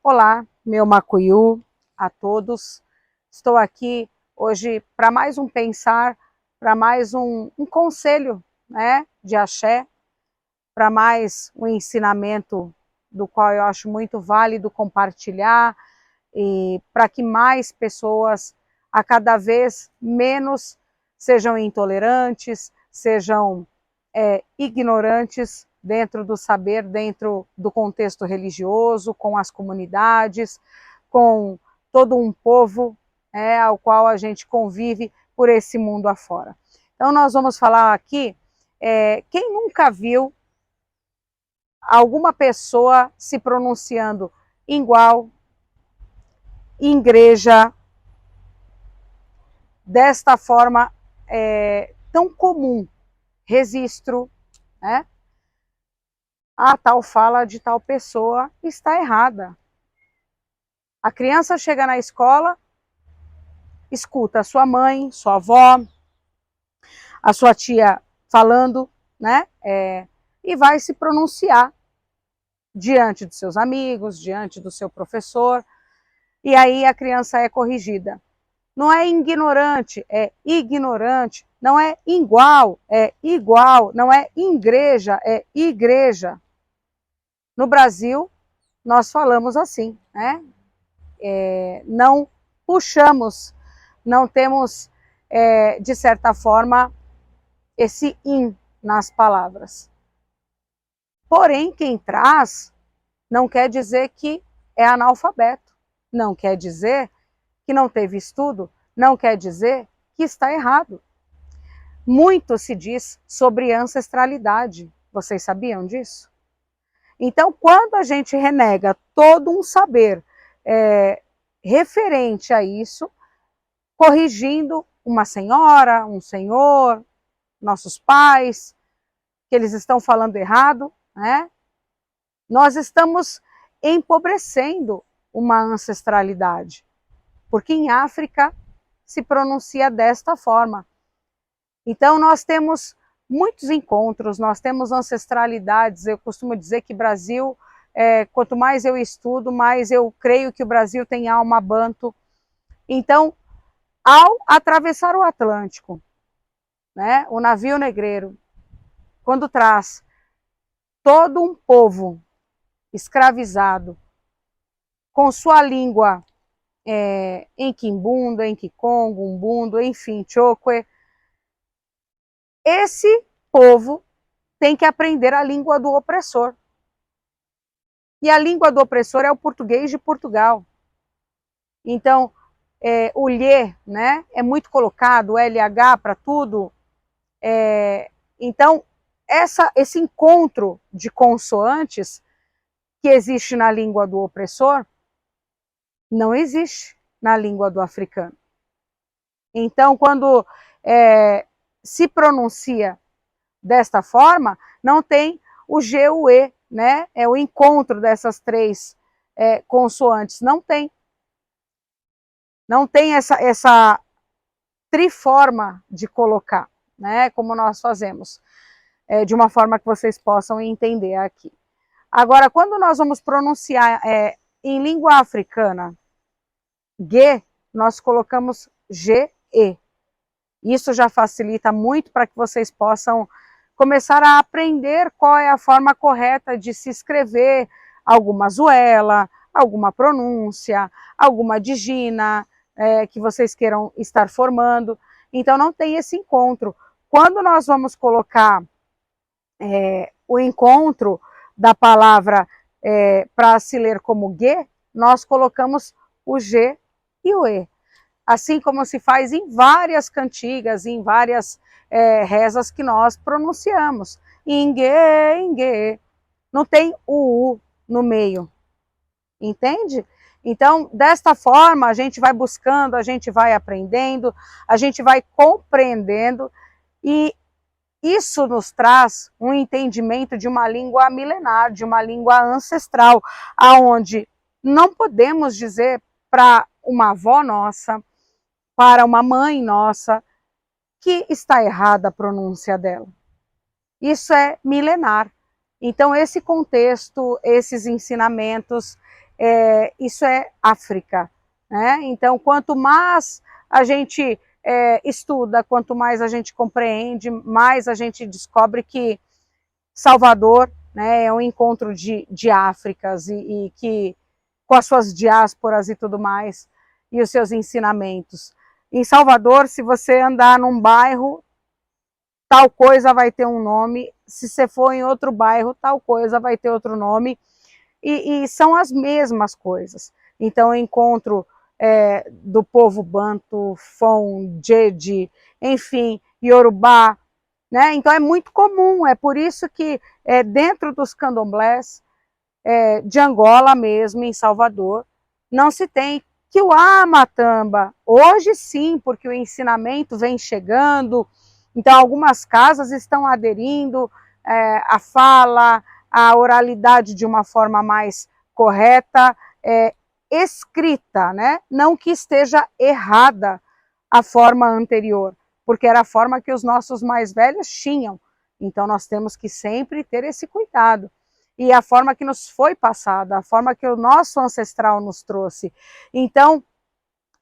Olá, meu Macuyu, a todos. Estou aqui hoje para mais um pensar, para mais um conselho, né, de axé, para mais um ensinamento do qual eu acho muito válido compartilhar e para que mais pessoas, a cada vez menos, sejam intolerantes, sejam ignorantes dentro do saber, dentro do contexto religioso, com as comunidades, com todo um povo ao qual a gente convive por esse mundo afora. Então nós vamos falar aqui, quem nunca viu alguma pessoa se pronunciando igual, igreja, desta forma tão comum, registro, né? A tal fala de tal pessoa está errada. A criança chega na escola, escuta a sua mãe, sua avó, a sua tia falando, né? E vai se pronunciar diante dos seus amigos, diante do seu professor, e aí a criança é corrigida. Não é ignorante, é ignorante. Não é igual, é igual. Não é igreja, é igreja. No Brasil, nós falamos assim, né? Não puxamos, não temos, de certa forma, esse in nas palavras. Porém, quem traz não quer dizer que é analfabeto, não quer dizer que não teve estudo, não quer dizer que está errado. Muito se diz sobre ancestralidade. Vocês sabiam disso? Então, quando a gente renega todo um saber referente a isso, corrigindo uma senhora, um senhor, nossos pais, que eles estão falando errado, né? Nós estamos empobrecendo uma ancestralidade, porque em África se pronuncia desta forma. Então nós temos muitos encontros, nós temos ancestralidades. Eu costumo dizer que Brasil, quanto mais eu estudo, mais eu creio que o Brasil tem alma banto. Então, ao atravessar o Atlântico, né, o navio negreiro, quando traz todo um povo escravizado, com sua língua em Kimbundu, em Kikongo, Umbundo, enfim, Chokwe, esse povo tem que aprender a língua do opressor. E a língua do opressor é o português de Portugal. Então, o lhe, né, é muito colocado, o LH para tudo. Então, esse encontro de consoantes que existe na língua do opressor, não existe na língua do africano. Então, quando se pronuncia desta forma, não tem o G, o E, né? É o encontro dessas três consoantes. Não tem. Não tem essa triforma de colocar, né? Como nós fazemos, de uma forma que vocês possam entender aqui. Agora, quando nós vamos pronunciar em língua africana, G, nós colocamos G-E. Isso já facilita muito para que vocês possam começar a aprender qual é a forma correta de se escrever alguma zuela, alguma pronúncia, alguma digina que vocês queiram estar formando. Então não tem esse encontro. Quando nós vamos colocar o encontro da palavra para se ler como G, nós colocamos o G e o E. Assim como se faz em várias cantigas, em várias rezas que nós pronunciamos. Ingue, ingue. Não tem o U no meio. Entende? Então, desta forma, a gente vai buscando, a gente vai aprendendo, a gente vai compreendendo, e isso nos traz um entendimento de uma língua milenar, de uma língua ancestral, aonde não podemos dizer para uma avó nossa, para uma mãe nossa, que está errada a pronúncia dela. Isso é milenar. Então, esse contexto, esses ensinamentos, isso é África, né? Então, quanto mais a gente estuda, quanto mais a gente compreende, mais a gente descobre que Salvador, né, é um encontro de Áfricas e que com as suas diásporas e tudo mais, e os seus ensinamentos. Em Salvador, se você andar num bairro, tal coisa vai ter um nome, se você for em outro bairro, tal coisa vai ter outro nome, e são as mesmas coisas. Então, eu encontro do povo Banto, Fon, Jeje, enfim, Yorubá, né? Então é muito comum, é por isso que dentro dos candomblés de Angola mesmo, em Salvador, não se tem Kiuá Matamba. Hoje sim, porque o ensinamento vem chegando, então algumas casas estão aderindo à fala, à oralidade de uma forma mais correta, escrita, né? Não que esteja errada a forma anterior, porque era a forma que os nossos mais velhos tinham. Então nós temos que sempre ter esse cuidado. E a forma que nos foi passada, a forma que o nosso ancestral nos trouxe. Então,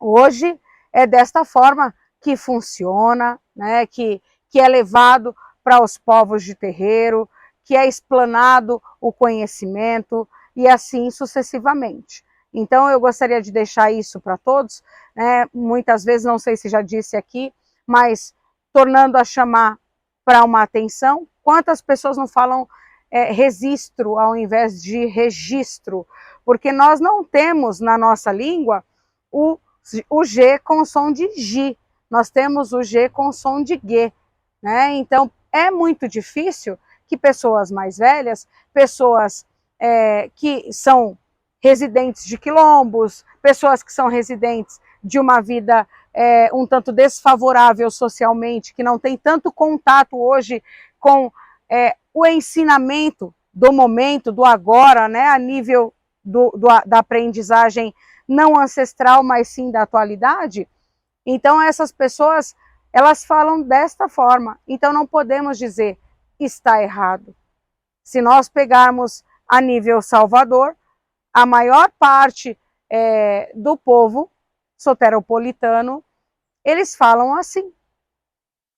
hoje é desta forma que funciona, né? que é levado para os povos de terreiro, que é explanado o conhecimento e assim sucessivamente. Então, eu gostaria de deixar isso para todos, né? Muitas vezes, não sei se já disse aqui, mas tornando a chamar para uma atenção, quantas pessoas não falam registro ao invés de registro? Porque nós não temos na nossa língua o G com som de G, nós temos o G com som de G, né? Então, é muito difícil que pessoas mais velhas, pessoas que são residentes de quilombos, pessoas que são residentes de uma vida um tanto desfavorável socialmente, que não tem tanto contato hoje com o ensinamento do momento, do agora, né, a nível da aprendizagem não ancestral, mas sim da atualidade. Então, essas pessoas, elas falam desta forma. Então, não podemos dizer está errado. Se nós pegarmos a nível Salvador, a maior parte do povo soteropolitano, eles falam assim.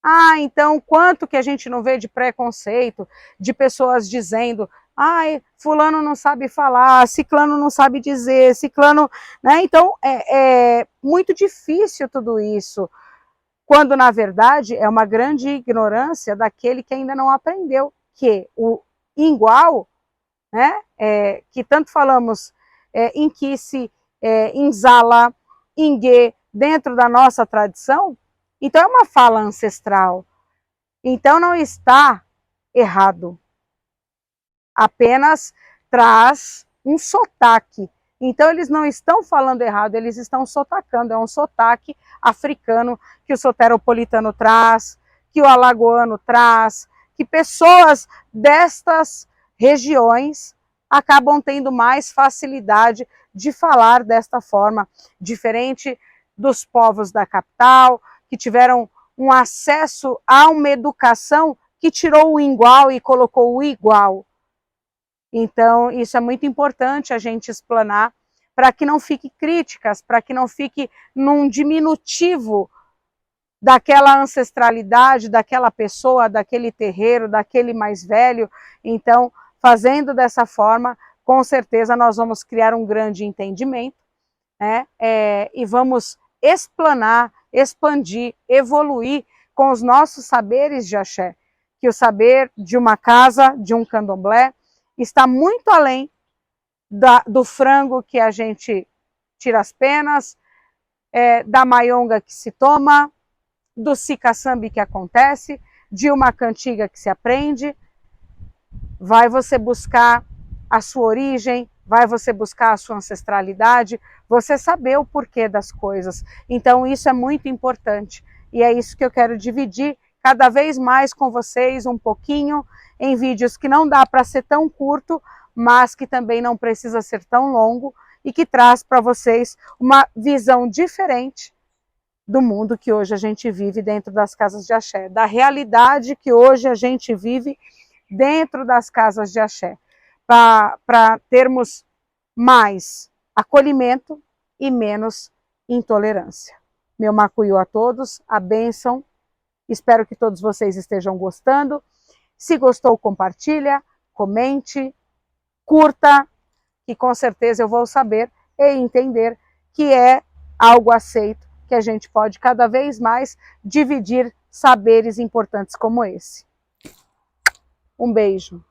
Ah, então quanto que a gente não vê de preconceito, de pessoas dizendo, ai, fulano não sabe falar, ciclano não sabe dizer, ciclano, né? Então é muito difícil tudo isso, quando na verdade é uma grande ignorância daquele que ainda não aprendeu que o igual, né? Que tanto falamos em Kisse, em Zala, em Guê, dentro da nossa tradição, então é uma fala ancestral. Então não está errado. Apenas traz um sotaque. Então eles não estão falando errado, eles estão sotacando. É um sotaque africano que o soteropolitano traz, que o alagoano traz, que pessoas destas regiões acabam tendo mais facilidade de falar desta forma, diferente dos povos da capital, que tiveram um acesso a uma educação que tirou o igual e colocou o igual. Então, isso é muito importante a gente explanar para que não fique críticas, para que não fique num diminutivo daquela ancestralidade, daquela pessoa, daquele terreiro, daquele mais velho. Então, fazendo dessa forma, com certeza nós vamos criar um grande entendimento, né? E vamos explanar, expandir, evoluir com os nossos saberes de axé, que o saber de uma casa, de um candomblé, está muito além do frango que a gente tira as penas, da maionga que se toma, do sicaçambi que acontece, de uma cantiga que se aprende. Vai você buscar a sua origem, vai você buscar a sua ancestralidade, você saber o porquê das coisas. Então isso é muito importante e é isso que eu quero dividir cada vez mais com vocês um pouquinho em vídeos que não dá para ser tão curto, mas que também não precisa ser tão longo e que traz para vocês uma visão diferente do mundo que hoje a gente vive dentro das casas de axé, da realidade que hoje a gente vive dentro das casas de axé, para termos mais acolhimento e menos intolerância. Meu macuyu a todos, a bênção. Espero que todos vocês estejam gostando. Se gostou, compartilha, comente, curta, que com certeza eu vou saber e entender que é algo aceito, que a gente pode cada vez mais dividir saberes importantes como esse. Um beijo.